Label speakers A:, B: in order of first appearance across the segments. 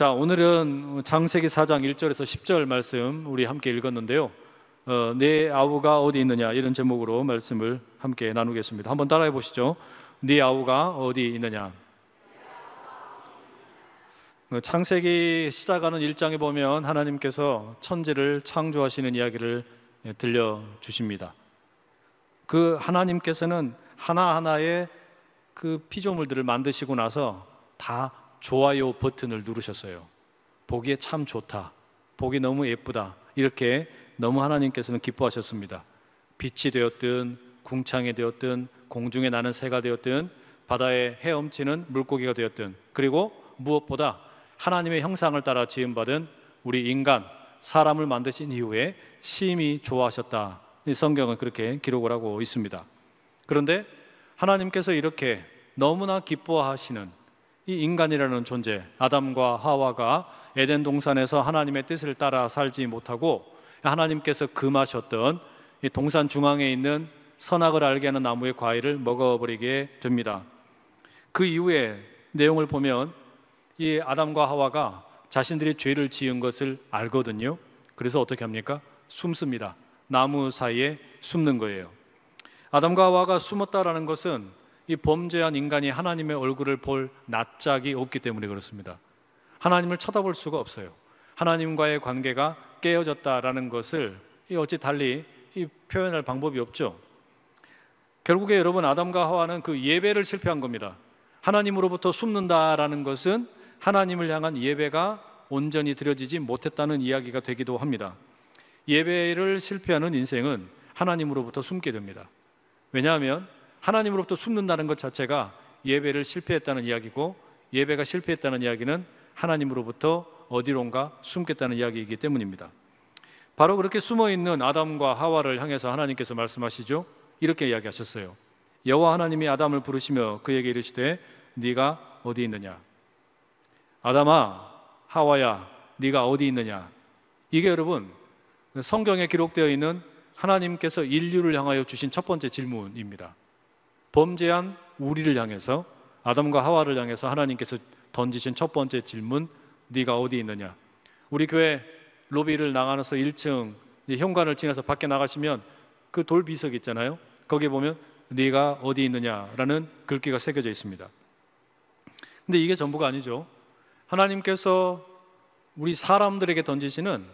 A: 자, 오늘은 창세기 4장 1절에서 10절 말씀 우리 함께 읽었는데요. 내 아우가 어디 있느냐, 이런 제목으로 말씀을 함께 나누겠습니다. 한번 따라해 보시죠. 네 아우가 어디 있느냐. 창세기 시작하는 1장에 보면 하나님께서 천지를 창조하시는 이야기를 들려주십니다. 그 하나님께서는 하나하나의 그 피조물들을 만드시고 나서 다 좋아요 버튼을 누르셨어요. 보기에 참 좋다, 보기 너무 예쁘다, 이렇게 너무 하나님께서는 기뻐하셨습니다. 빛이 되었든 궁창이 되었든 공중에 나는 새가 되었든 바다에 헤엄치는 물고기가 되었든, 그리고 무엇보다 하나님의 형상을 따라 지음받은 우리 인간, 사람을 만드신 이후에 심히 좋아하셨다. 이 성경은 그렇게 기록을 하고 있습니다. 그런데 하나님께서 이렇게 너무나 기뻐하시는 이 인간이라는 존재, 아담과 하와가 에덴 동산에서 하나님의 뜻을 따라 살지 못하고 하나님께서 금하셨던 이 동산 중앙에 있는 선악을 알게 하는 나무의 과일을 먹어버리게 됩니다. 그 이후에 내용을 보면 이 아담과 하와가 자신들이 죄를 지은 것을 알거든요. 그래서 어떻게 합니까? 숨습니다. 나무 사이에 숨는 거예요. 아담과 하와가 숨었다라는 것은 이 범죄한 인간이 하나님의 얼굴을 볼 낯짝이 없기 때문에 그렇습니다. 하나님을 쳐다볼 수가 없어요. 하나님과의 관계가 깨어졌다라는 것을 어찌 달리 표현할 방법이 없죠. 결국에 여러분, 아담과 하와는 그 예배를 실패한 겁니다. 하나님으로부터 숨는다라는 것은 하나님을 향한 예배가 온전히 드려지지 못했다는 이야기가 되기도 합니다. 예배를 실패하는 인생은 하나님으로부터 숨게 됩니다. 왜냐하면 하나님으로부터 숨는다는 것 자체가 예배를 실패했다는 이야기고, 예배가 실패했다는 이야기는 하나님으로부터 어디론가 숨겠다는 이야기이기 때문입니다. 바로 그렇게 숨어있는 아담과 하와를 향해서 하나님께서 말씀하시죠. 이렇게 이야기하셨어요. 여호와 하나님이 아담을 부르시며 그에게 이르시되 네가 어디 있느냐. 아담아, 하와야, 네가 어디 있느냐. 이게 여러분, 성경에 기록되어 있는 하나님께서 인류를 향하여 주신 첫 번째 질문입니다. 범죄한 우리를 향해서, 아담과 하와를 향해서 하나님께서 던지신 첫 번째 질문, 네가 어디 있느냐. 우리 교회 로비를 나가서 1층 현관을 지나서 밖에 나가시면 그 돌 비석 있잖아요. 거기에 보면 네가 어디 있느냐라는 글귀가 새겨져 있습니다. 근데 이게 전부가 아니죠. 하나님께서 우리 사람들에게 던지시는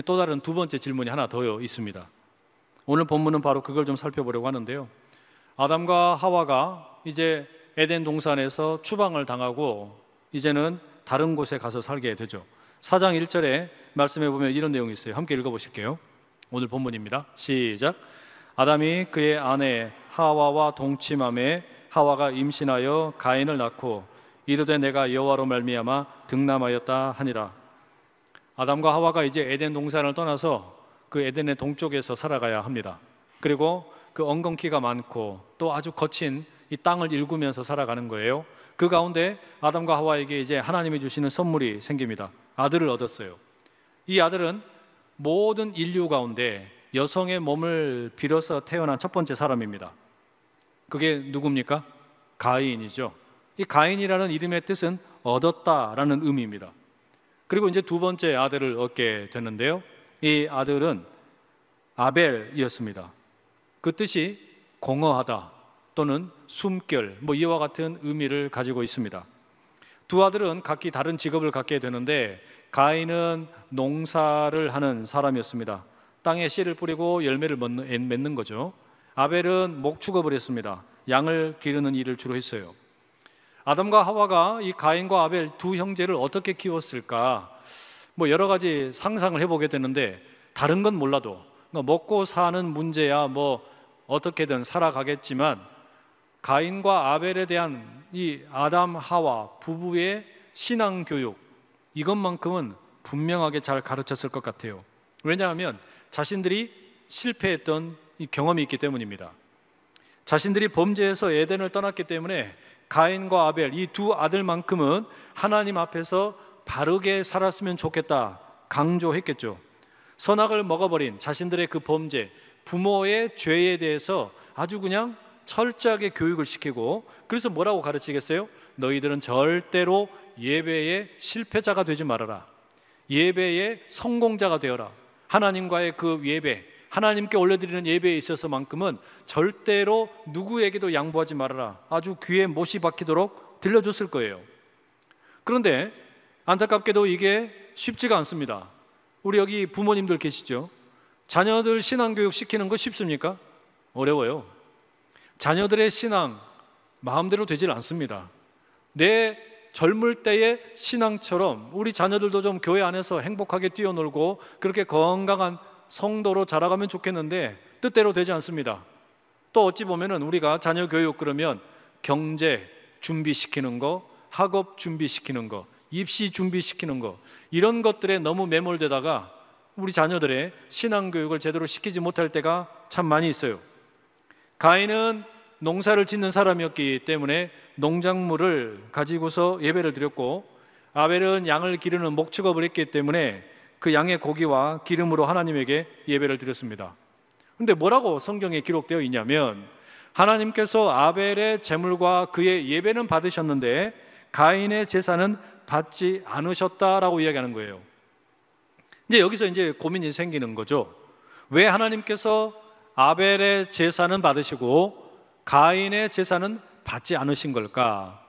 A: 또 다른 두 번째 질문이 하나 더 있습니다. 오늘 본문은 바로 그걸 좀 살펴보려고 하는데요. 아담과 하와가 이제 에덴 동산에서 추방을 당하고 이제는 다른 곳에 가서 살게 되죠. 4장 1절에 말씀해 보면 이런 내용이 있어요. 함께 읽어보실게요. 오늘 본문입니다. 시작. 아담이 그의 아내 하와와 동침함에 하와가 임신하여 가인을 낳고 이르되 내가 여호와로 말미암아 등남하였다 하니라. 아담과 하와가 이제 에덴 동산을 떠나서 그 에덴의 동쪽에서 살아가야 합니다. 그리고 그 엉겅퀴가 많고 또 아주 거친 이 땅을 일구면서 살아가는 거예요. 그 가운데 아담과 하와에게 이제 하나님이 주시는 선물이 생깁니다. 아들을 얻었어요. 이 아들은 모든 인류 가운데 여성의 몸을 빌어서 태어난 첫 번째 사람입니다. 그게 누굽니까? 가인이죠. 이 가인이라는 이름의 뜻은 얻었다라는 의미입니다. 그리고 이제 두 번째 아들을 얻게 되는데요. 이 아들은 아벨이었습니다. 그 뜻이 공허하다 또는 숨결, 이와 같은 의미를 가지고 있습니다. 두 아들은 각기 다른 직업을 갖게 되는데, 가인은 농사를 하는 사람이었습니다. 땅에 씨를 뿌리고 열매를 맺는 거죠. 아벨은 목축업을 했습니다. 양을 기르는 일을 주로 했어요. 아담과 하와가 이 가인과 아벨 두 형제를 어떻게 키웠을까? 여러 가지 상상을 해보게 되는데, 다른 건 몰라도 먹고 사는 문제야 어떻게든 살아가겠지만, 가인과 아벨에 대한 이 아담 하와 부부의 신앙 교육, 이것만큼은 분명하게 잘 가르쳤을 것 같아요. 왜냐하면 자신들이 실패했던 이 경험이 있기 때문입니다. 자신들이 범죄에서 에덴을 떠났기 때문에 가인과 아벨 이 두 아들만큼은 하나님 앞에서 바르게 살았으면 좋겠다 강조했겠죠. 선악을 먹어버린 자신들의 그 범죄, 부모의 죄에 대해서 아주 그냥 철저하게 교육을 시키고, 그래서 뭐라고 가르치겠어요? 너희들은 절대로 예배의 실패자가 되지 말아라. 예배의 성공자가 되어라. 하나님과의 그 예배, 하나님께 올려드리는 예배에 있어서만큼은 절대로 누구에게도 양보하지 말아라. 아주 귀에 못이 박히도록 들려줬을 거예요. 그런데 안타깝게도 이게 쉽지가 않습니다. 우리 여기 부모님들 계시죠? 자녀들 신앙교육 시키는 거 쉽습니까? 어려워요. 자녀들의 신앙 마음대로 되질 않습니다. 내 젊을 때의 신앙처럼 우리 자녀들도 좀 교회 안에서 행복하게 뛰어놀고 그렇게 건강한 성도로 자라가면 좋겠는데 뜻대로 되지 않습니다. 또 어찌 보면은 우리가 자녀 교육 그러면 경제 준비시키는 거, 학업 준비시키는 거, 입시 준비시키는 거, 이런 것들에 너무 매몰되다가 우리 자녀들의 신앙 교육을 제대로 시키지 못할 때가 참 많이 있어요. 가인은 농사를 짓는 사람이었기 때문에 농작물을 가지고서 예배를 드렸고, 아벨은 양을 기르는 목축업을 했기 때문에 그 양의 고기와 기름으로 하나님에게 예배를 드렸습니다. 그런데 뭐라고 성경에 기록되어 있냐면, 하나님께서 아벨의 제물과 그의 예배는 받으셨는데 가인의 제사는 받지 않으셨다라고 이야기하는 거예요. 이제 여기서 이제 고민이 생기는 거죠. 왜 하나님께서 아벨의 제사는 받으시고 가인의 제사는 받지 않으신 걸까?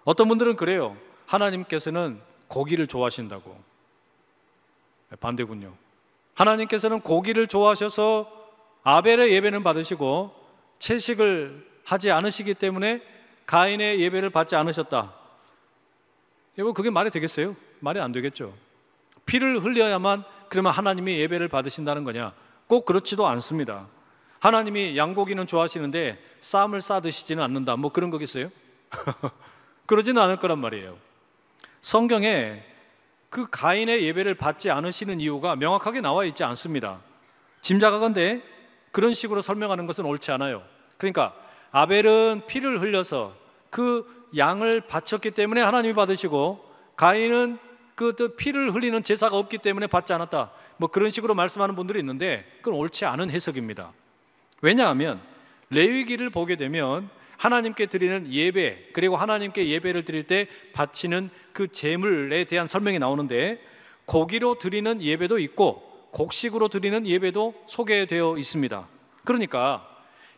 A: 어떤 분들은 그래요. 하나님께서는 고기를 좋아하신다고. 반대군요. 하나님께서는 고기를 좋아하셔서 아벨의 예배는 받으시고 채식을 하지 않으시기 때문에 가인의 예배를 받지 않으셨다. 여러분, 그게 말이 되겠어요? 말이 안 되겠죠. 피를 흘려야만 그러면 하나님이 예배를 받으신다는 거냐? 꼭 그렇지도 않습니다. 하나님이 양고기는 좋아하시는데 쌈을 싸 드시지는 않는다, 뭐 그런 거겠어요? 그러지는 않을 거란 말이에요. 성경에 그 가인의 예배를 받지 않으시는 이유가 명확하게 나와 있지 않습니다. 짐작하건대 그런 식으로 설명하는 것은 옳지 않아요. 그러니까 아벨은 피를 흘려서 그 양을 바쳤기 때문에 하나님이 받으시고, 가인은 그 피를 흘리는 제사가 없기 때문에 받지 않았다, 뭐 그런 식으로 말씀하는 분들이 있는데 그건 옳지 않은 해석입니다. 왜냐하면 레위기를 보게 되면 하나님께 드리는 예배, 그리고 하나님께 예배를 드릴 때 바치는 그 제물에 대한 설명이 나오는데, 고기로 드리는 예배도 있고 곡식으로 드리는 예배도 소개되어 있습니다. 그러니까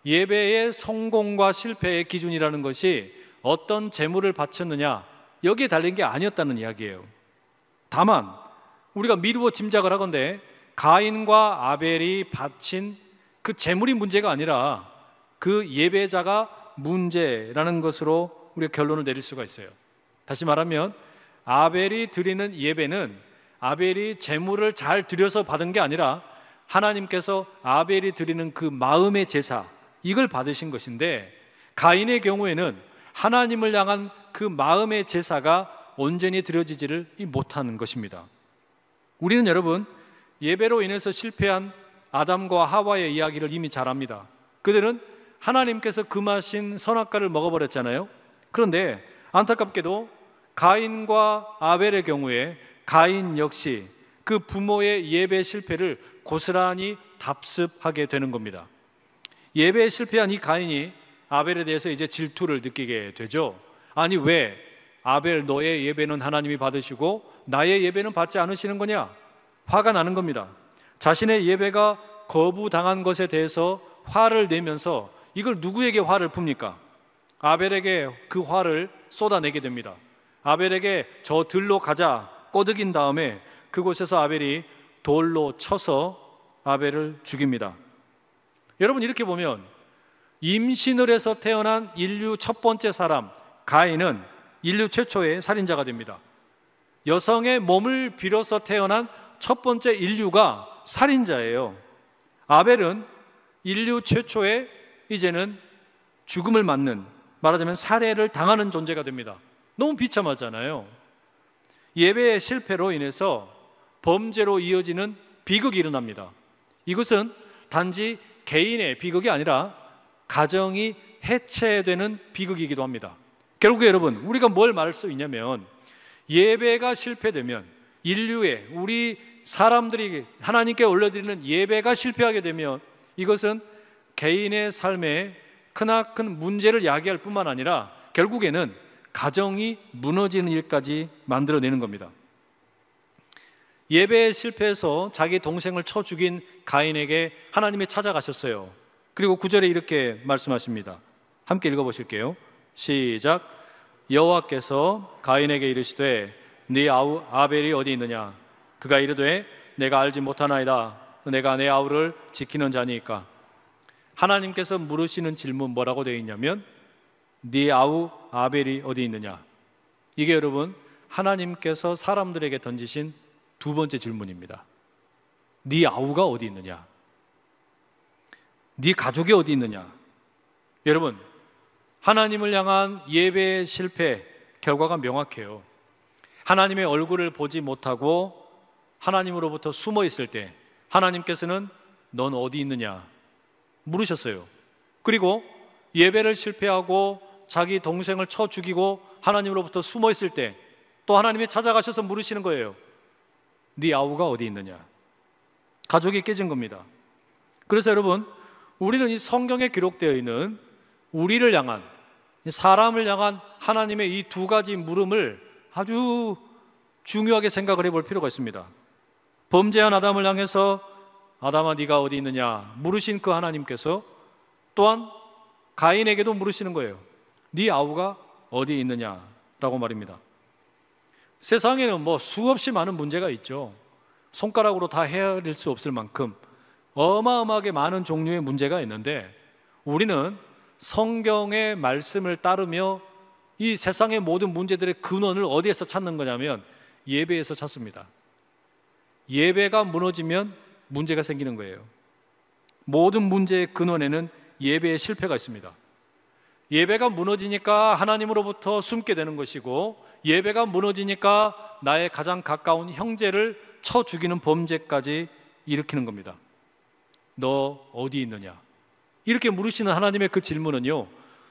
A: 예배의 성공과 실패의 기준이라는 것이 어떤 제물을 바쳤느냐, 여기에 달린 게 아니었다는 이야기예요. 다만 우리가 미루어 짐작을 하건대 가인과 아벨이 바친 그 제물이 문제가 아니라 그 예배자가 문제라는 것으로 우리가 결론을 내릴 수가 있어요. 다시 말하면 아벨이 드리는 예배는 아벨이 제물을 잘 드려서 받은 게 아니라 하나님께서 아벨이 드리는 그 마음의 제사, 이걸 받으신 것인데, 가인의 경우에는 하나님을 향한 그 마음의 제사가 온전히 드려지지를 못하는 것입니다. 우리는 여러분, 예배로 인해서 실패한 아담과 하와의 이야기를 이미 잘 압니다. 그들은 하나님께서 금하신 선악과를 먹어버렸잖아요. 그런데 안타깝게도 가인과 아벨의 경우에 가인 역시 그 부모의 예배 실패를 고스란히 답습하게 되는 겁니다. 예배에 실패한 이 가인이 아벨에 대해서 이제 질투를 느끼게 되죠. 아니, 왜 아벨 너의 예배는 하나님이 받으시고 나의 예배는 받지 않으시는 거냐? 화가 나는 겁니다. 자신의 예배가 거부당한 것에 대해서 화를 내면서 이걸 누구에게 화를 풉니까? 아벨에게 그 화를 쏟아내게 됩니다. 아벨에게 저 들로 가자 꼬드긴 다음에 그곳에서 아벨이 돌로 쳐서 아벨을 죽입니다. 여러분, 이렇게 보면 임신을 해서 태어난 인류 첫 번째 사람 가인은 인류 최초의 살인자가 됩니다. 여성의 몸을 빌어서 태어난 첫 번째 인류가 살인자예요. 아벨은 인류 최초의 이제는 죽음을 맞는, 말하자면 살해를 당하는 존재가 됩니다. 너무 비참하잖아요. 예배의 실패로 인해서 범죄로 이어지는 비극이 일어납니다. 이것은 단지 개인의 비극이 아니라 가정이 해체되는 비극이기도 합니다. 결국에 여러분, 우리가 뭘 말할 수 있냐면, 예배가 실패되면, 인류의, 우리 사람들이 하나님께 올려드리는 예배가 실패하게 되면 이것은 개인의 삶에 크나큰 문제를 야기할 뿐만 아니라 결국에는 가정이 무너지는 일까지 만들어내는 겁니다. 예배에 실패해서 자기 동생을 쳐 죽인 가인에게 하나님이 찾아가셨어요. 그리고 9절에 이렇게 말씀하십니다. 함께 읽어보실게요. 시작. 여호와께서 가인에게 이르시되 네 아우 아벨이 어디 있느냐? 그가 이르되 내가 알지 못하나이다. 내가 내 아우를 지키는 자니까. 하나님께서 물으시는 질문 뭐라고 되어 있냐면 네 아우 아벨이 어디 있느냐? 이게 여러분 하나님께서 사람들에게 던지신 두 번째 질문입니다. 네 아우가 어디 있느냐? 네 가족이 어디 있느냐? 여러분, 하나님을 향한 예배의 실패 결과가 명확해요. 하나님의 얼굴을 보지 못하고 하나님으로부터 숨어 있을 때 하나님께서는 넌 어디 있느냐 물으셨어요. 그리고 예배를 실패하고 자기 동생을 쳐 죽이고 하나님으로부터 숨어 있을 때 또 하나님이 찾아가셔서 물으시는 거예요. 네 아우가 어디 있느냐? 가족이 깨진 겁니다. 그래서 여러분, 우리는 이 성경에 기록되어 있는 우리를 향한, 사람을 향한 하나님의 이 두 가지 물음을 아주 중요하게 생각을 해볼 필요가 있습니다. 범죄한 아담을 향해서 아담아 네가 어디 있느냐 물으신 그 하나님께서 또한 가인에게도 물으시는 거예요. 네 아우가 어디 있느냐라고 말입니다. 세상에는 뭐 수없이 많은 문제가 있죠. 손가락으로 다 헤아릴 수 없을 만큼 어마어마하게 많은 종류의 문제가 있는데 우리는 성경의 말씀을 따르며 이 세상의 모든 문제들의 근원을 어디에서 찾는 거냐면 예배에서 찾습니다. 예배가 무너지면 문제가 생기는 거예요. 모든 문제의 근원에는 예배의 실패가 있습니다. 예배가 무너지니까 하나님으로부터 숨게 되는 것이고 예배가 무너지니까 나의 가장 가까운 형제를 쳐 죽이는 범죄까지 일으키는 겁니다. 너 어디 있느냐? 이렇게 물으시는 하나님의 그 질문은요,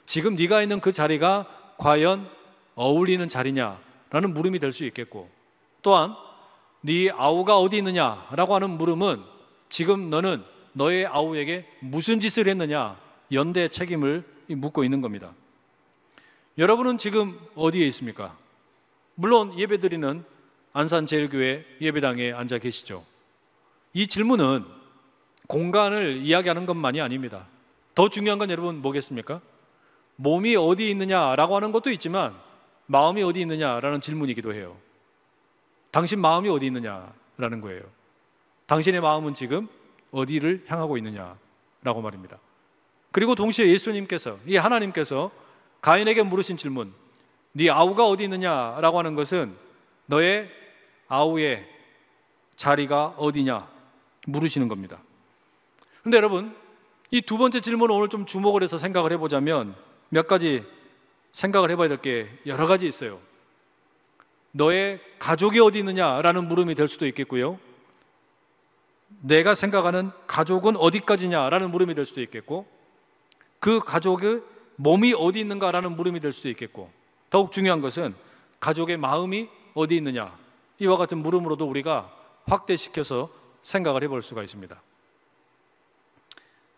A: 지금 네가 있는 그 자리가 과연 어울리는 자리냐라는 물음이 될 수 있겠고, 또한 네 아우가 어디 있느냐라고 하는 물음은 지금 너는 너의 아우에게 무슨 짓을 했느냐 연대의 책임을 묻고 있는 겁니다. 여러분은 지금 어디에 있습니까? 물론 예배드리는 안산제일교회 예배당에 앉아 계시죠. 이 질문은 공간을 이야기하는 것만이 아닙니다. 더 중요한 건 여러분 뭐겠습니까? 몸이 어디 있느냐라고 하는 것도 있지만 마음이 어디 있느냐라는 질문이기도 해요. 당신 마음이 어디 있느냐라는 거예요. 당신의 마음은 지금 어디를 향하고 있느냐라고 말입니다. 그리고 동시에 예수님께서, 이 하나님께서 가인에게 물으신 질문, 네 아우가 어디 있느냐라고 하는 것은 너의 아우의 자리가 어디냐 물으시는 겁니다. 그런데 여러분, 이 두 번째 질문을 오늘 좀 주목을 해서 생각을 해보자면 몇 가지 생각을 해봐야 될 게 여러 가지 있어요. 너의 가족이 어디 있느냐라는 물음이 될 수도 있겠고요, 내가 생각하는 가족은 어디까지냐라는 물음이 될 수도 있겠고, 그 가족의 몸이 어디 있는가라는 물음이 될 수도 있겠고, 더욱 중요한 것은 가족의 마음이 어디 있느냐, 이와 같은 물음으로도 우리가 확대시켜서 생각을 해볼 수가 있습니다.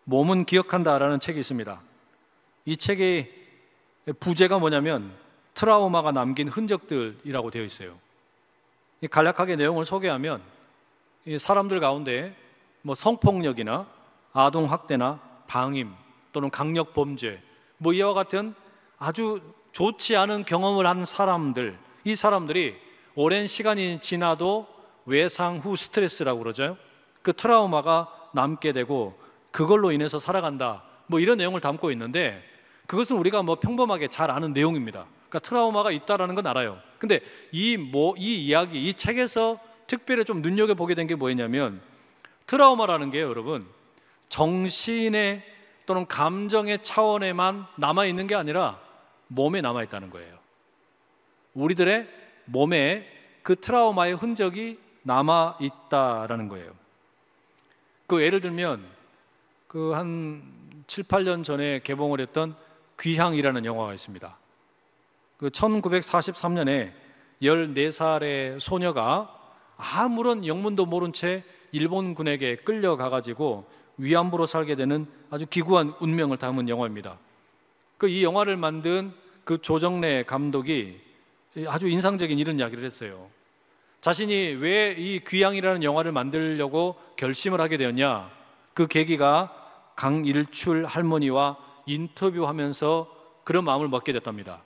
A: 몸은 기억한다라는 책이 있습니다. 이 책의 부제가 뭐냐면 트라우마가 남긴 흔적들이라고 되어 있어요. 간략하게 내용을 소개하면 이 사람들 가운데 뭐 성폭력이나 아동학대나 방임 또는 강력범죄 뭐 이와 같은 아주 좋지 않은 경험을 한 사람들, 이 사람들이 오랜 시간이 지나도 외상 후 스트레스라고 그러죠. 그 트라우마가 남게 되고 그걸로 인해서 살아간다, 뭐 이런 내용을 담고 있는데 그것은 우리가 뭐 평범하게 잘 아는 내용입니다. 그러니까 트라우마가 있다라는 건 알아요. 근데 이 이야기, 이 책에서 특별히 좀 눈여겨보게 된 게 뭐였냐면 트라우마라는 게 여러분 정신의 또는 감정의 차원에만 남아있는 게 아니라 몸에 남아있다는 거예요. 우리들의 몸에 그 트라우마의 흔적이 남아있다라는 거예요. 그 예를 들면 그 한 7, 8년 전에 개봉을 했던 귀향이라는 영화가 있습니다. 그 1943년에 14살의 소녀가 아무런 영문도 모른 채 일본군에게 끌려가가지고 위안부로 살게 되는 아주 기구한 운명을 담은 영화입니다. 그 이 영화를 만든 그 조정래 감독이 아주 인상적인 이런 이야기를 했어요. 자신이 왜 이 귀향이라는 영화를 만들려고 결심을 하게 되었냐, 그 계기가 강일출 할머니와 인터뷰하면서 그런 마음을 먹게 됐답니다.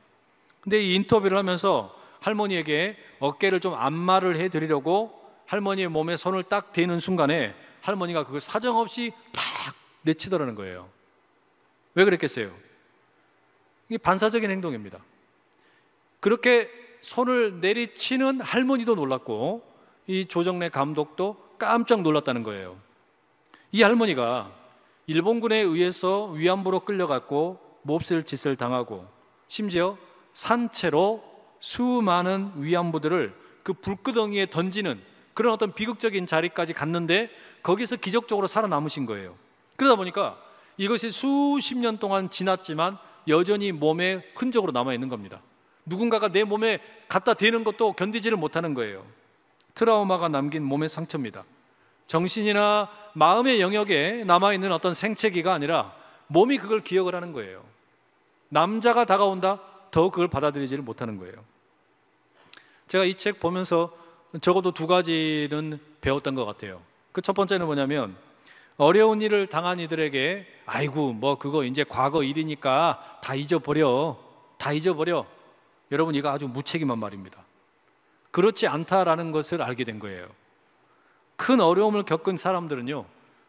A: 근데 이 인터뷰를 하면서 할머니에게 어깨를 좀 안마를 해드리려고 할머니의 몸에 손을 딱 대는 순간에 할머니가 그걸 사정없이 탁 내치더라는 거예요. 왜 그랬겠어요? 이게 반사적인 행동입니다. 그렇게 손을 내리치는 할머니도 놀랐고 이 조정래 감독도 깜짝 놀랐다는 거예요. 이 할머니가 일본군에 의해서 위안부로 끌려갔고 몹쓸 짓을 당하고 심지어 산채로 수많은 위안부들을 그 불구덩이에 던지는 그런 어떤 비극적인 자리까지 갔는데 거기서 기적적으로 살아남으신 거예요. 그러다 보니까 이것이 수십 년 동안 지났지만 여전히 몸에 흔적으로 남아있는 겁니다. 누군가가 내 몸에 갖다 대는 것도 견디지를 못하는 거예요. 트라우마가 남긴 몸의 상처입니다. 정신이나 마음의 영역에 남아있는 어떤 생채기가 아니라 몸이 그걸 기억을 하는 거예요. 남자가 다가온다? 더 그걸 받아들이지를 못하는 거예요. 제가 이 책 보면서 적어도 두 가지는 배웠던 것 같아요. 그 첫 번째는 뭐냐면 어려운 일을 당한 이들에게 아이고 뭐 그거 이제 과거 일이니까 다 잊어버려. 여러분 이거 아주 무책임한 말입니다. 그렇지 않다라는 것을 알게 된 거예요. 큰 어려움을 겪은 사람들은요,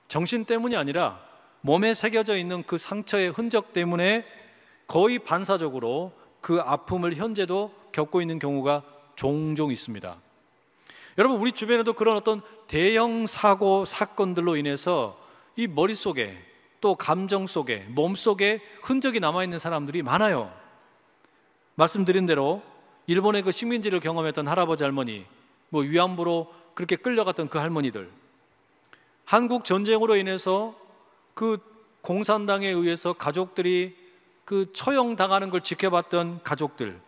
A: 정신 때문이 아니라 몸에 새겨져 있는 그 상처의 흔적 때문에 거의 반사적으로 그 아픔을 현재도 겪고 있는 경우가 종종 있습니다. 여러분 우리 주변에도 그런 어떤 대형 사고 사건들로 인해서 이 머릿속에 또 감정 속에 몸 속에 흔적이 남아있는 사람들이 많아요. 말씀드린 대로 일본의 그 식민지를 경험했던 할아버지 할머니, 뭐 위안부로 그렇게 끌려갔던 그 할머니들, 한국 전쟁으로 인해서 그 공산당에 의해서 가족들이 그 처형당하는 걸 지켜봤던 가족들,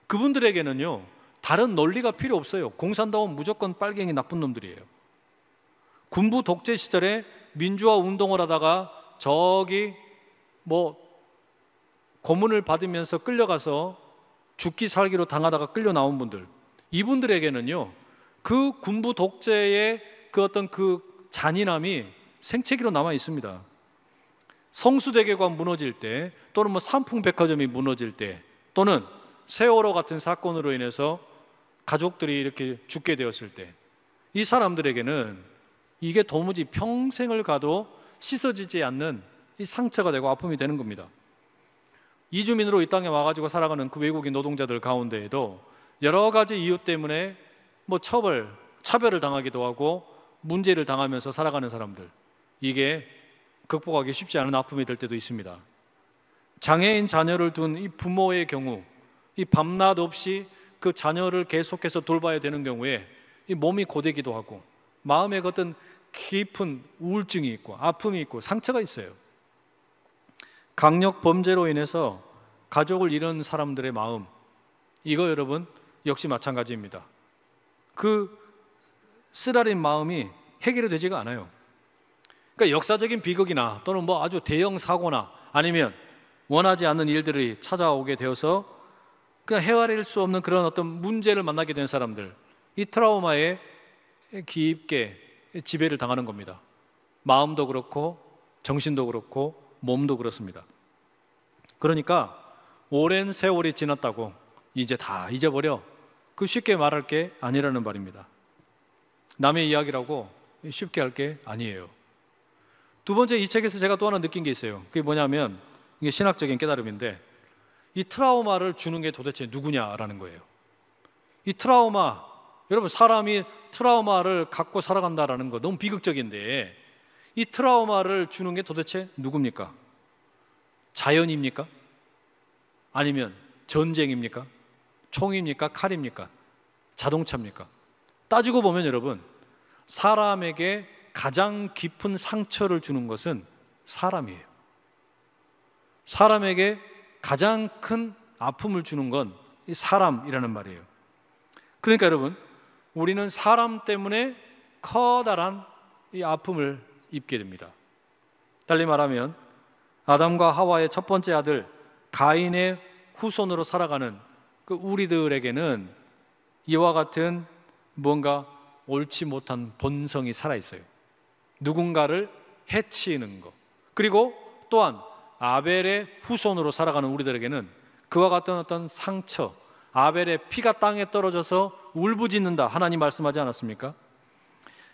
A: 그분들에게는요 다른 논리가 필요 없어요. 공산당은 무조건 빨갱이 나쁜 놈들이에요. 군부 독재 시절에 민주화 운동을 하다가 저기 뭐 고문을 받으면서 끌려가서 죽기 살기로 당하다가 끌려 나온 분들, 이분들에게는요 그 군부 독재의 그 어떤 그 잔인함이 생채기로 남아 있습니다. 성수대교가 무너질 때, 또는 뭐 삼풍백화점이 무너질 때, 또는 세월호 같은 사건으로 인해서 가족들이 이렇게 죽게 되었을 때, 이 사람들에게는 이게 도무지 평생을 가도 씻어지지 않는 이 상처가 되고 아픔이 되는 겁니다. 이주민으로 이 땅에 와가지고 살아가는 그 외국인 노동자들 가운데에도 여러 가지 이유 때문에 뭐 차별을 당하기도 하고 문제를 당하면서 살아가는 사람들, 이게 극복하기 쉽지 않은 아픔이 될 때도 있습니다. 장애인 자녀를 둔 이 부모의 경우, 이 밤낮 없이 그 자녀를 계속해서 돌봐야 되는 경우에 이 몸이 고되기도 하고 마음에 어떤 깊은 우울증이 있고 아픔이 있고 상처가 있어요. 강력 범죄로 인해서 가족을 잃은 사람들의 마음, 이거 여러분 역시 마찬가지입니다. 그 쓰라린 마음이 해결이 되지가 않아요. 그러니까 역사적인 비극이나 또는 뭐 아주 대형 사고나 아니면 원하지 않는 일들이 찾아오게 되어서 그냥 헤아릴 수 없는 그런 어떤 문제를 만나게 된 사람들, 이 트라우마에 깊게 지배를 당하는 겁니다. 마음도 그렇고 정신도 그렇고 몸도 그렇습니다. 그러니까 오랜 세월이 지났다고 이제 다 잊어버려, 그 쉽게 말할 게 아니라는 말입니다. 남의 이야기라고 쉽게 할 게 아니에요. 두 번째, 이 책에서 제가 또 하나 느낀 게 있어요. 그게 뭐냐면 이게 신학적인 깨달음인데, 이 트라우마를 주는 게 도대체 누구냐라는 거예요. 이 트라우마, 여러분 사람이 트라우마를 갖고 살아간다라는 거 너무 비극적인데, 이 트라우마를 주는 게 도대체 누굽니까? 자연입니까? 아니면 전쟁입니까? 총입니까? 칼입니까? 자동차입니까? 따지고 보면 여러분, 사람에게 가장 깊은 상처를 주는 것은 사람이에요. 사람에게 가장 큰 아픔을 주는 건 이 사람이라는 말이에요. 그러니까 여러분, 우리는 사람 때문에 커다란 이 아픔을 입게 됩니다. 달리 말하면 아담과 하와의 첫 번째 아들 가인의 후손으로 살아가는 그 우리들에게는 이와 같은 뭔가 옳지 못한 본성이 살아있어요. 누군가를 해치는 것. 그리고 또한 아벨의 후손으로 살아가는 우리들에게는 그와 같은 어떤 상처, 아벨의 피가 땅에 떨어져서 울부짖는다, 하나님 말씀하지 않았습니까?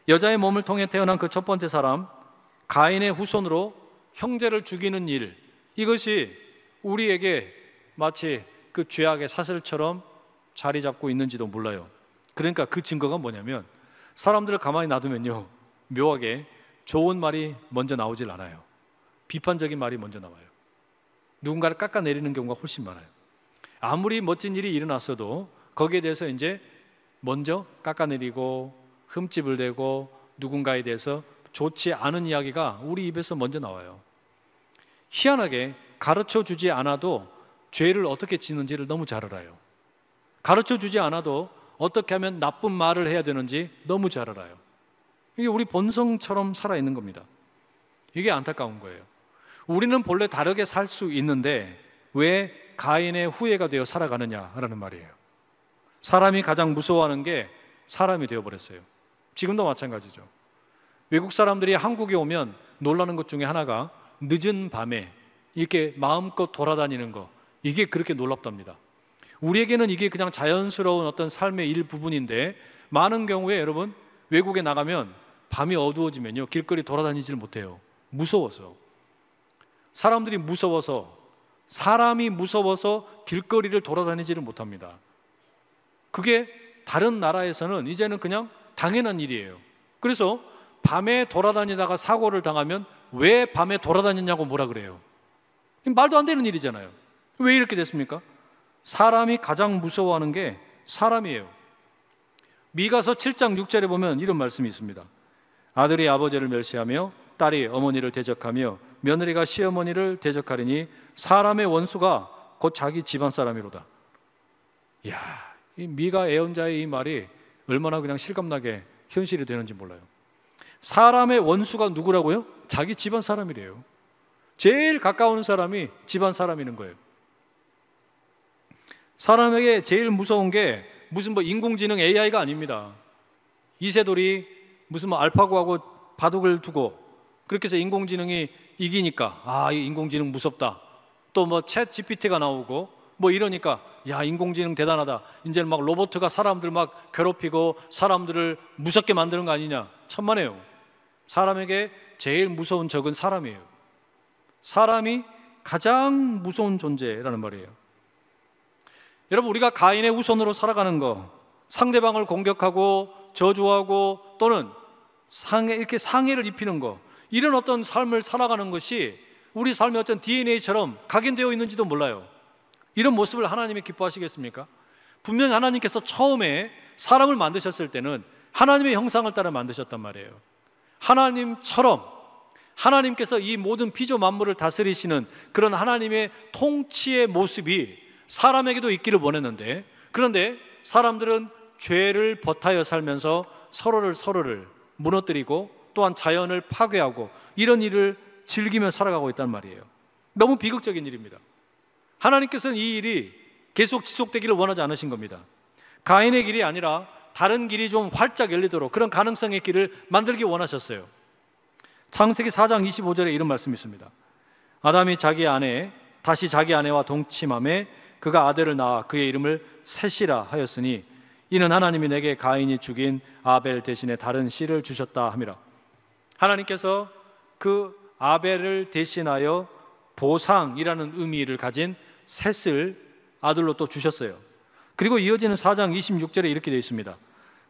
A: 여자의 몸을 통해 태어난 그 첫 번째 사람 가인의 후손으로 형제를 죽이는 일, 이것이 우리에게 마치 그 죄악의 사슬처럼 자리 잡고 있는지도 몰라요. 그러니까 그 증거가 뭐냐면 사람들을 가만히 놔두면요, 묘하게 좋은 말이 먼저 나오질 않아요. 비판적인 말이 먼저 나와요. 누군가를 깎아내리는 경우가 훨씬 많아요. 아무리 멋진 일이 일어났어도 거기에 대해서 이제 먼저 깎아내리고 흠집을 대고 누군가에 대해서 좋지 않은 이야기가 우리 입에서 먼저 나와요. 희한하게 가르쳐주지 않아도 죄를 어떻게 짓는지를 너무 잘 알아요. 가르쳐주지 않아도 어떻게 하면 나쁜 말을 해야 되는지 너무 잘 알아요. 이게 우리 본성처럼 살아있는 겁니다. 이게 안타까운 거예요. 우리는 본래 다르게 살 수 있는데 왜 가인의 후예가 되어 살아가느냐라는 말이에요. 사람이 가장 무서워하는 게 사람이 되어버렸어요. 지금도 마찬가지죠. 외국 사람들이 한국에 오면 놀라는 것 중에 하나가 늦은 밤에 이렇게 마음껏 돌아다니는 거, 이게 그렇게 놀랍답니다. 우리에게는 이게 그냥 자연스러운 어떤 삶의 일부분인데 많은 경우에 여러분 외국에 나가면 밤이 어두워지면요 길거리 돌아다니질 못해요. 무서워서. 사람들이 무서워서, 사람이 무서워서 길거리를 돌아다니지를 못합니다. 그게 다른 나라에서는 이제는 그냥 당연한 일이에요. 그래서 밤에 돌아다니다가 사고를 당하면 왜 밤에 돌아다녔냐고 뭐라 그래요. 말도 안 되는 일이잖아요. 왜 이렇게 됐습니까? 사람이 가장 무서워하는 게 사람이에요. 미가서 7장 6절에 보면 이런 말씀이 있습니다. 아들이 아버지를 멸시하며 딸이 어머니를 대적하며 며느리가 시어머니를 대적하리니 사람의 원수가 곧 자기 집안 사람이로다. 이야, 이 미가 예언자의 이 말이 얼마나 그냥 실감나게 현실이 되는지 몰라요. 사람의 원수가 누구라고요? 자기 집안 사람이래요. 제일 가까운 사람이 집안 사람이는 거예요. 사람에게 제일 무서운 게 무슨 인공지능 AI가 아닙니다. 이세돌이 무슨 알파고하고 바둑을 두고 그렇게 해서 인공지능이 이기니까 이 인공지능 무섭다. 또 챗 GPT가 나오고 이러니까 야, 인공지능 대단하다. 이제 막 로봇가 사람들 막 괴롭히고 사람들을 무섭게 만드는 거 아니냐. 천만에요. 사람에게 제일 무서운 적은 사람이에요. 사람이 가장 무서운 존재라는 말이에요. 여러분, 우리가 가인의 후손으로 살아가는 거, 상대방을 공격하고 저주하고 또는 이렇게 상해를 입히는 거, 이런 어떤 삶을 살아가는 것이 우리 삶의 어떤 DNA처럼 각인되어 있는지도 몰라요. 이런 모습을 하나님이 기뻐하시겠습니까? 분명히 하나님께서 처음에 사람을 만드셨을 때는 하나님의 형상을 따라 만드셨단 말이에요. 하나님처럼 하나님께서 이 모든 피조 만물을 다스리시는 그런 하나님의 통치의 모습이 사람에게도 있기를 원했는데, 그런데 사람들은 죄를 버타여 살면서 서로를 무너뜨리고 또한 자연을 파괴하고 이런 일을 즐기며 살아가고 있단 말이에요. 너무 비극적인 일입니다. 하나님께서는 이 일이 계속 지속되기를 원하지 않으신 겁니다. 가인의 길이 아니라 다른 길이 좀 활짝 열리도록 그런 가능성의 길을 만들기 원하셨어요. 창세기 4장 25절에 이런 말씀이 있습니다. 아담이 다시 자기 아내와 동침함에 그가 아들을 낳아 그의 이름을 셋이라 하였으니 이는 하나님이 내게 가인이 죽인 아벨 대신에 다른 씨를 주셨다 함이라. 하나님께서 그 아벨을 대신하여 보상이라는 의미를 가진 셋을 아들로 또 주셨어요. 그리고 이어지는 4장 26절에 이렇게 되어 있습니다.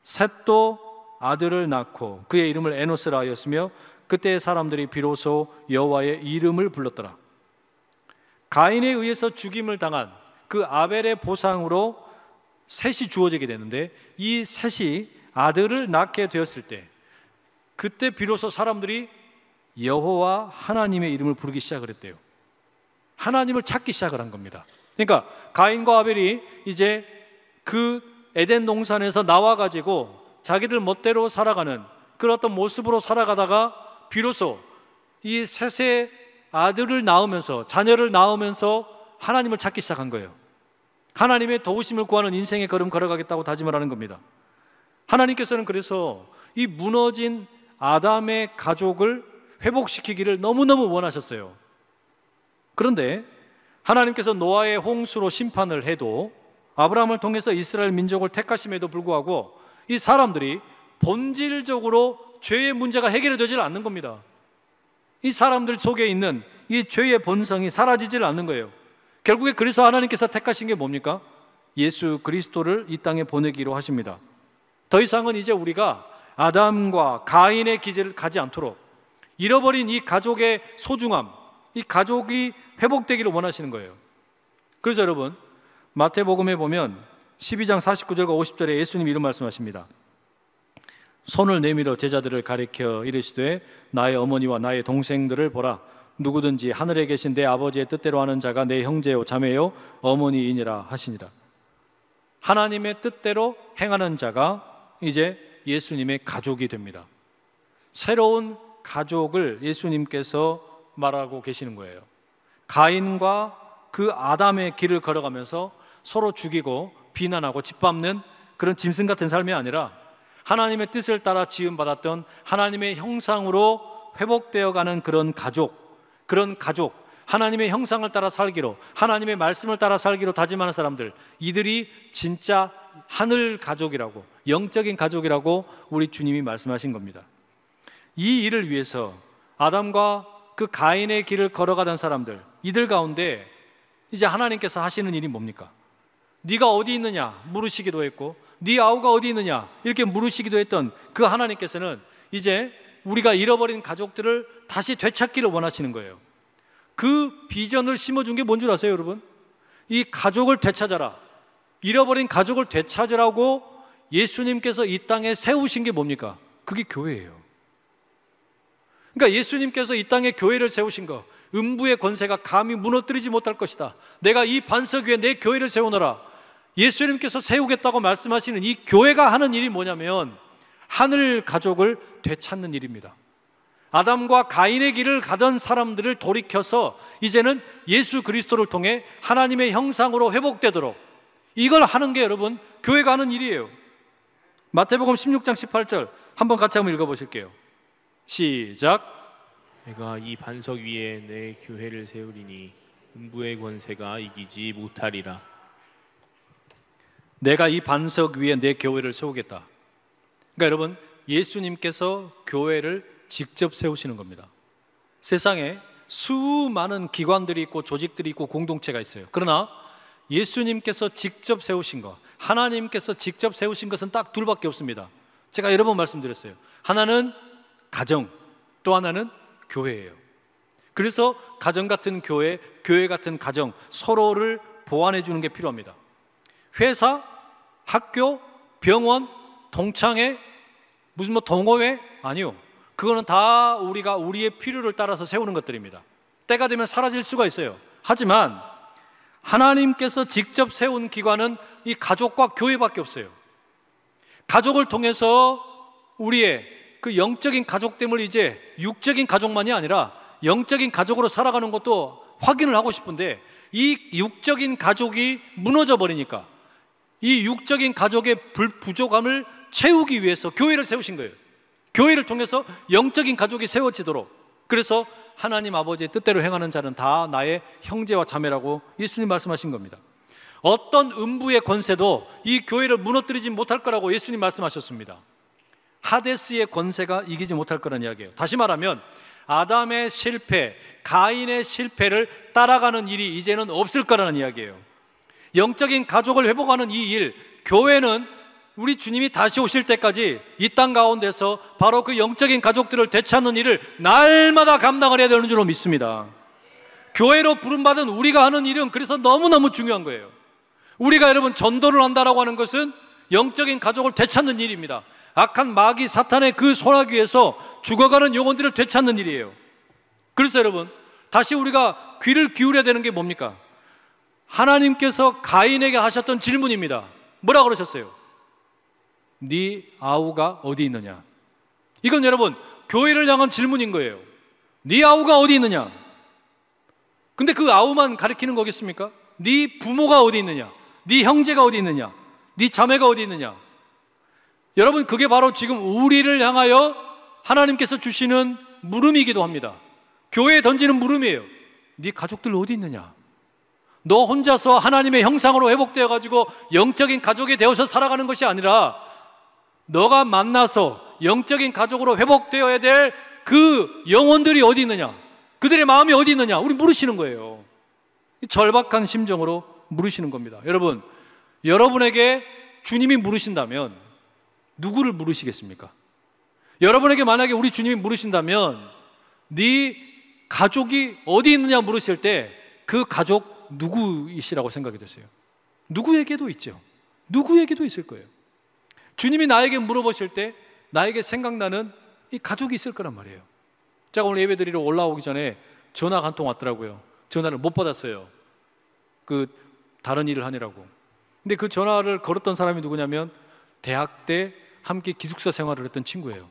A: 셋도 아들을 낳고 그의 이름을 에노스라 하였으며 그때의 사람들이 비로소 여호와의 이름을 불렀더라. 가인에 의해서 죽임을 당한 그 아벨의 보상으로 셋이 주어지게 되는데, 이 셋이 아들을 낳게 되었을 때 그때 비로소 사람들이 여호와 하나님의 이름을 부르기 시작을 했대요. 하나님을 찾기 시작을 한 겁니다. 그러니까 가인과 아벨이 이제 그 에덴 동산에서 나와가지고 자기들 멋대로 살아가는 그런 어떤 모습으로 살아가다가 비로소 이 셋의 아들을 낳으면서, 자녀를 낳으면서 하나님을 찾기 시작한 거예요. 하나님의 도우심을 구하는 인생의 걸음 걸어가겠다고 다짐을 하는 겁니다. 하나님께서는 그래서 이 무너진 아담의 가족을 회복시키기를 너무너무 원하셨어요. 그런데 하나님께서 노아의 홍수로 심판을 해도, 아브라함을 통해서 이스라엘 민족을 택하심에도 불구하고 이 사람들이 본질적으로 죄의 문제가 해결이 되질 않는 겁니다. 이 사람들 속에 있는 이 죄의 본성이 사라지질 않는 거예요. 결국에 그래서 하나님께서 택하신 게 뭡니까? 예수 그리스도를 이 땅에 보내기로 하십니다. 더 이상은 이제 우리가 아담과 가인의 기제를 가지 않도록 잃어버린 이 가족의 소중함, 이 가족이 회복되기를 원하시는 거예요. 그래서 여러분, 마태복음에 보면 12장 49절과 50절에 예수님이 이런 말씀하십니다. 손을 내밀어 제자들을 가리켜 이르시되 나의 어머니와 나의 동생들을 보라. 누구든지 하늘에 계신 내 아버지의 뜻대로 하는 자가 내 형제요 자매요 어머니이니라 하시니라. 하나님의 뜻대로 행하는 자가 이제 예수님의 가족이 됩니다. 새로운 가족을 예수님께서 말하고 계시는 거예요. 가인과 그 아담의 길을 걸어가면서 서로 죽이고 비난하고 짓밟는 그런 짐승 같은 삶이 아니라 하나님의 뜻을 따라 지음받았던 하나님의 형상으로 회복되어가는 그런 가족, 하나님의 형상을 따라 살기로, 하나님의 말씀을 따라 살기로 다짐하는 사람들, 이들이 진짜 하늘 가족이라고, 영적인 가족이라고 우리 주님이 말씀하신 겁니다. 이 일을 위해서 아담과 그 가인의 길을 걸어가던 사람들, 이들 가운데 이제 하나님께서 하시는 일이 뭡니까? 네가 어디 있느냐 물으시기도 했고, 네 아우가 어디 있느냐 이렇게 물으시기도 했던 그 하나님께서는 이제 우리가 잃어버린 가족들을 다시 되찾기를 원하시는 거예요. 그 비전을 심어준 게 뭔 줄 아세요, 여러분? 이 가족을 되찾아라, 잃어버린 가족을 되찾으라고 예수님께서 이 땅에 세우신 게 뭡니까? 그게 교회예요. 그러니까 예수님께서 이 땅에 교회를 세우신 거, 음부의 권세가 감히 무너뜨리지 못할 것이다, 내가 이 반석 위에 내 교회를 세우노라, 예수님께서 세우겠다고 말씀하시는 이 교회가 하는 일이 뭐냐면 하늘 가족을 되찾는 일입니다. 아담과 가인의 길을 가던 사람들을 돌이켜서 이제는 예수 그리스도를 통해 하나님의 형상으로 회복되도록, 이걸 하는 게 여러분 교회가 하는 일이에요. 마태복음 16장 18절 한번 같이 한번 읽어보실게요. 시작.
B: 내가 이 반석 위에 내 교회를 세우리니 음부의 권세가 이기지 못하리라.
A: 내가 이 반석 위에 내 교회를 세우겠다. 그러니까 여러분, 예수님께서 교회를 직접 세우시는 겁니다. 세상에 수많은 기관들이 있고 조직들이 있고 공동체가 있어요. 그러나 예수님께서 직접 세우신 것, 하나님께서 직접 세우신 것은 딱 둘밖에 없습니다. 제가 여러 번 말씀드렸어요. 하나는 가정, 또 하나는 교회예요. 그래서 가정 같은 교회, 교회 같은 가정, 서로를 보완해 주는 게 필요합니다. 회사, 학교, 병원, 동창회, 무슨 동호회? 아니요. 그거는 다 우리가 우리의 필요를 따라서 세우는 것들입니다. 때가 되면 사라질 수가 있어요. 하지만 하나님께서 직접 세운 기관은 이 가족과 교회밖에 없어요. 가족을 통해서 우리의 그 영적인 가족됨을 이제 육적인 가족만이 아니라 영적인 가족으로 살아가는 것도 확인을 하고 싶은데, 이 육적인 가족이 무너져 버리니까 이 육적인 가족의 부족함을 채우기 위해서 교회를 세우신 거예요. 교회를 통해서 영적인 가족이 세워지도록. 그래서 하나님 아버지의 뜻대로 행하는 자는 다 나의 형제와 자매라고 예수님 말씀하신 겁니다. 어떤 음부의 권세도 이 교회를 무너뜨리지 못할 거라고 예수님 말씀하셨습니다. 하데스의 권세가 이기지 못할 거라는 이야기예요. 다시 말하면 아담의 실패, 가인의 실패를 따라가는 일이 이제는 없을 거라는 이야기예요. 영적인 가족을 회복하는 이 일, 교회는 우리 주님이 다시 오실 때까지 이 땅 가운데서 바로 그 영적인 가족들을 되찾는 일을 날마다 감당을 해야 되는 줄로 믿습니다. 교회로 부름받은 우리가 하는 일은 그래서 너무너무 중요한 거예요. 우리가 여러분 전도를 한다라고 하는 것은 영적인 가족을 되찾는 일입니다. 악한 마귀 사탄의 그 소나기에서 죽어가는 영혼들을 되찾는 일이에요. 그래서 여러분, 다시 우리가 귀를 기울여야 되는 게 뭡니까? 하나님께서 가인에게 하셨던 질문입니다. 뭐라고 그러셨어요? 네 아우가 어디 있느냐? 이건 여러분 교회를 향한 질문인 거예요. 네 아우가 어디 있느냐? 근데 그 아우만 가리키는 거겠습니까? 네 부모가 어디 있느냐? 네 형제가 어디 있느냐? 네 자매가 어디 있느냐? 여러분, 그게 바로 지금 우리를 향하여 하나님께서 주시는 물음이기도 합니다. 교회에 던지는 물음이에요. 네 가족들 어디 있느냐? 너 혼자서 하나님의 형상으로 회복되어 가지고 영적인 가족이 되어서 살아가는 것이 아니라 너가 만나서 영적인 가족으로 회복되어야 될 그 영혼들이 어디 있느냐? 그들의 마음이 어디 있느냐? 우리 물으시는 거예요. 절박한 심정으로 물으시는 겁니다. 여러분, 여러분에게 주님이 물으신다면 누구를 물으시겠습니까? 여러분에게 만약에 우리 주님이 물으신다면 네 가족이 어디 있느냐 물으실 때 그 가족 누구이시라고 생각이 되세요? 누구에게도 있죠. 누구에게도 있을 거예요. 주님이 나에게 물어보실 때 나에게 생각나는 이 가족이 있을 거란 말이에요. 제가 오늘 예배 드리러 올라오기 전에 전화가 한 통 왔더라고요. 전화를 못 받았어요. 다른 일을 하느라고. 근데 그 전화를 걸었던 사람이 누구냐면 대학 때 함께 기숙사 생활을 했던 친구예요.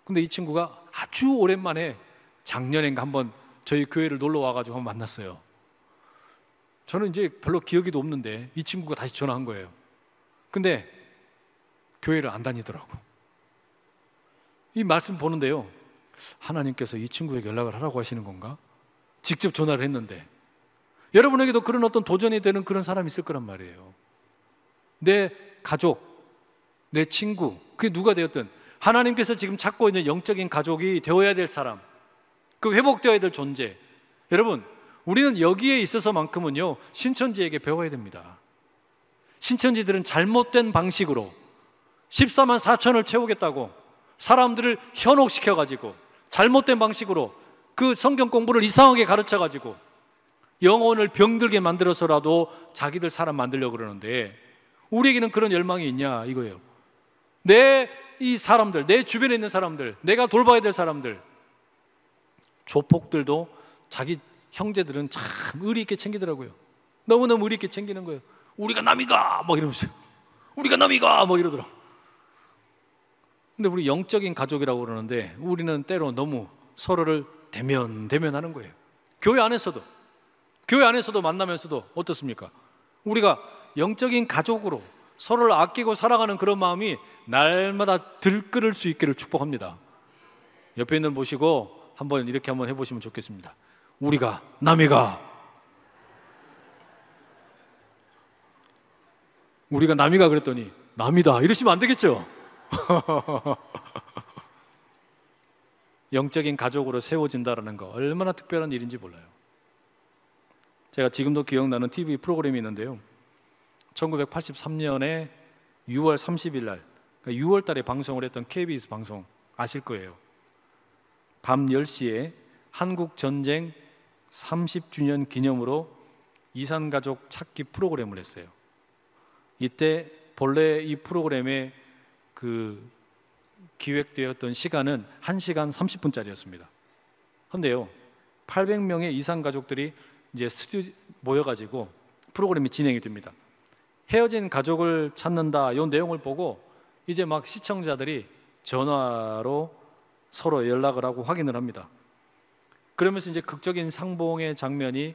A: 근데 이 친구가 아주 오랜만에 작년인가 한번 저희 교회를 놀러 와가지고 한번 만났어요. 저는 이제 별로 기억이도 없는데 이 친구가 다시 전화한 거예요. 근데 교회를 안 다니더라고. 이 말씀 보는데요, 하나님께서 이 친구에게 연락을 하라고 하시는 건가? 직접 전화를 했는데. 여러분에게도 그런 어떤 도전이 되는 그런 사람이 있을 거란 말이에요. 내 가족, 내 친구, 그게 누가 되었든 하나님께서 지금 찾고 있는 영적인 가족이 되어야 될 사람, 그 회복되어야 될 존재. 여러분, 우리는 여기에 있어서만큼은요 신천지에게 배워야 됩니다. 신천지들은 잘못된 방식으로 14만 4천을 채우겠다고 사람들을 현혹시켜가지고 잘못된 방식으로 그 성경 공부를 이상하게 가르쳐가지고 영혼을 병들게 만들어서라도 자기들 사람 만들려고 그러는데, 우리에게는 그런 열망이 있냐 이거예요. 이 사람들, 내 주변에 있는 사람들, 내가 돌봐야 될 사람들, 조폭들도 자기 형제들은 참 의리 있게 챙기더라고요. 너무너무 의리 있게 챙기는 거예요. 우리가 남이가 막 이러면서, 우리가 남이가 막 이러더라고. 근데 우리 영적인 가족이라고 그러는데 우리는 때로 너무 서로를 대면하는 거예요. 교회 안에서도 만나면서도 어떻습니까? 우리가 영적인 가족으로 서로를 아끼고 살아가는 그런 마음이 날마다 들끓을 수 있기를 축복합니다. 옆에 있는 분 보시고 이렇게 한번 해보시면 좋겠습니다. 우리가 남이가 그랬더니 남이다 이러시면 안 되겠죠? 영적인 가족으로 세워진다는 거 얼마나 특별한 일인지 몰라요. 제가 지금도 기억나는 TV 프로그램이 있는데요, 1983년에 6월 30일 날, 그러니까 6월 달에 방송을 했던 KBS 방송 아실 거예요. 밤 10시에 한국전쟁 30주년 기념으로 이산가족 찾기 프로그램을 했어요. 이때 본래 이 프로그램의 기획되었던 시간은 1시간 30분짜리였습니다. 그런데요, 800명의 이산가족들이 이제 스튜디오 모여가지고 프로그램이 진행이 됩니다. 헤어진 가족을 찾는다 이 내용을 보고 이제 막 시청자들이 전화로 서로 연락을 하고 확인을 합니다. 그러면서 이제 극적인 상봉의 장면이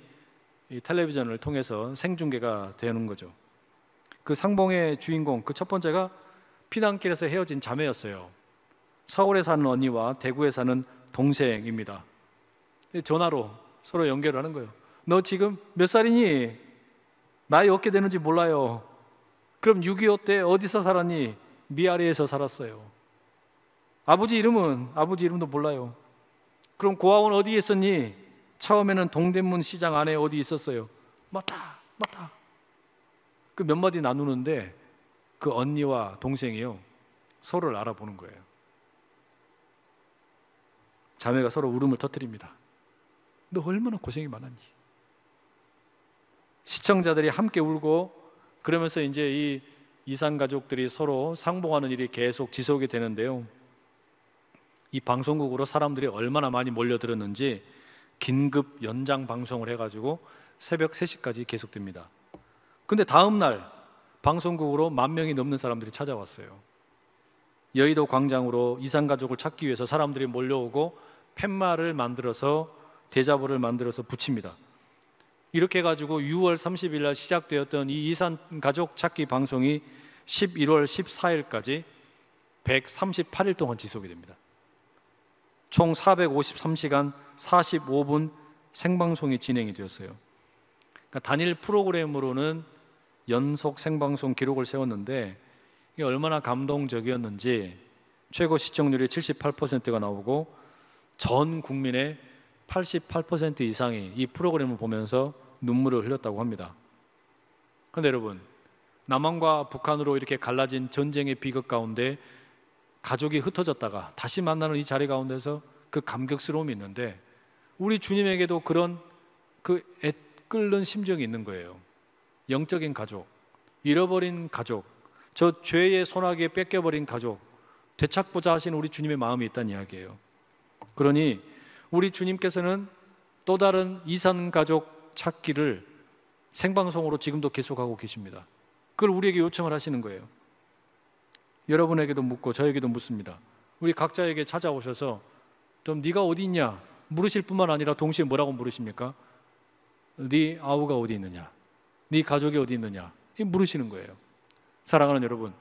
A: 이 텔레비전을 통해서 생중계가 되는 거죠. 그 상봉의 주인공, 그 첫 번째가 피난길에서 헤어진 자매였어요. 서울에 사는 언니와 대구에 사는 동생입니다. 전화로 서로 연결을 하는 거예요. 너 지금 몇 살이니? 나이 어떻게 되는지 몰라요. 그럼 6.25 때 어디서 살았니? 미아리에서 살았어요. 아버지 이름도 몰라요. 그럼 고아원 어디에 있었니? 처음에는 동대문 시장 안에 어디 있었어요. 맞다. 그 몇 마디 나누는데 그 언니와 동생이요 서로를 알아보는 거예요. 자매가 서로 울음을 터뜨립니다. 너 얼마나 고생이 많았니? 시청자들이 함께 울고, 그러면서 이제 이 이산 가족들이 서로 상봉하는 일이 계속 지속이 되는데요, 이 방송국으로 사람들이 얼마나 많이 몰려들었는지 긴급 연장 방송을 해가지고 새벽 3시까지 계속됩니다. 근데 다음 날 방송국으로 10,000명이 넘는 사람들이 찾아왔어요. 여의도 광장으로 이산 가족을 찾기 위해서 사람들이 몰려오고 팻말을 만들어서, 대자보를 만들어서 붙입니다. 이렇게 해가지고 6월 30일 날 시작되었던 이 이산 가족 찾기 방송이 11월 14일까지 138일 동안 지속이 됩니다. 총 453시간 45분 생방송이 진행이 되었어요. 그러니까 단일 프로그램으로는 연속 생방송 기록을 세웠는데 이게 얼마나 감동적이었는지 최고 시청률이 78%가 나오고 전 국민의 88% 이상이 이 프로그램을 보면서 눈물을 흘렸다고 합니다. 그런데 여러분, 남한과 북한으로 이렇게 갈라진 전쟁의 비극 가운데 가족이 흩어졌다가 다시 만나는 이 자리 가운데서 그 감격스러움이 있는데 우리 주님에게도 그런 그 애끓는 심정이 있는 거예요. 영적인 가족, 잃어버린 가족, 저 죄의 소나기에 뺏겨버린 가족 되찾고자 하시는 우리 주님의 마음이 있다는 이야기예요. 그러니 우리 주님께서는 또 다른 이산 가족 찾기를 생방송으로 지금도 계속하고 계십니다. 그걸 우리에게 요청을 하시는 거예요. 여러분에게도 묻고 저에게도 묻습니다. 우리 각자에게 찾아오셔서 좀 네가 어디 있냐 물으실 뿐만 아니라 동시에 뭐라고 물으십니까? 네 아우가 어디 있느냐, 네 가족이 어디 있느냐, 이 물으시는 거예요. 사랑하는 여러분,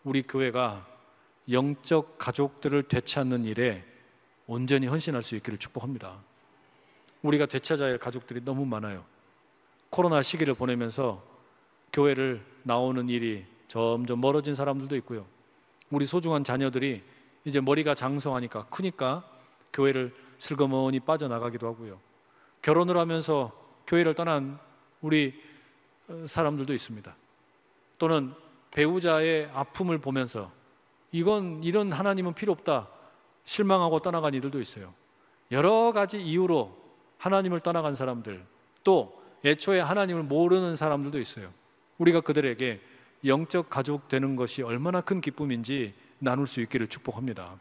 A: 우리 교회가 영적 가족들을 되찾는 일에 온전히 헌신할 수 있기를 축복합니다. 우리가 되찾아야 할 가족들이 너무 많아요. 코로나 시기를 보내면서 교회를 나오는 일이 점점 멀어진 사람들도 있고요. 우리 소중한 자녀들이 이제 머리가 장성하니까 크니까 교회를 슬그머니 빠져나가기도 하고요. 결혼을 하면서 교회를 떠난 우리 사람들도 있습니다. 또는 배우자의 아픔을 보면서 이런 하나님은 필요 없다 실망하고 떠나간 이들도 있어요. 여러 가지 이유로 하나님을 떠나간 사람들, 또 애초에 하나님을 모르는 사람들도 있어요. 우리가 그들에게 영적 가족 되는 것이 얼마나 큰 기쁨인지 나눌 수 있기를 축복합니다.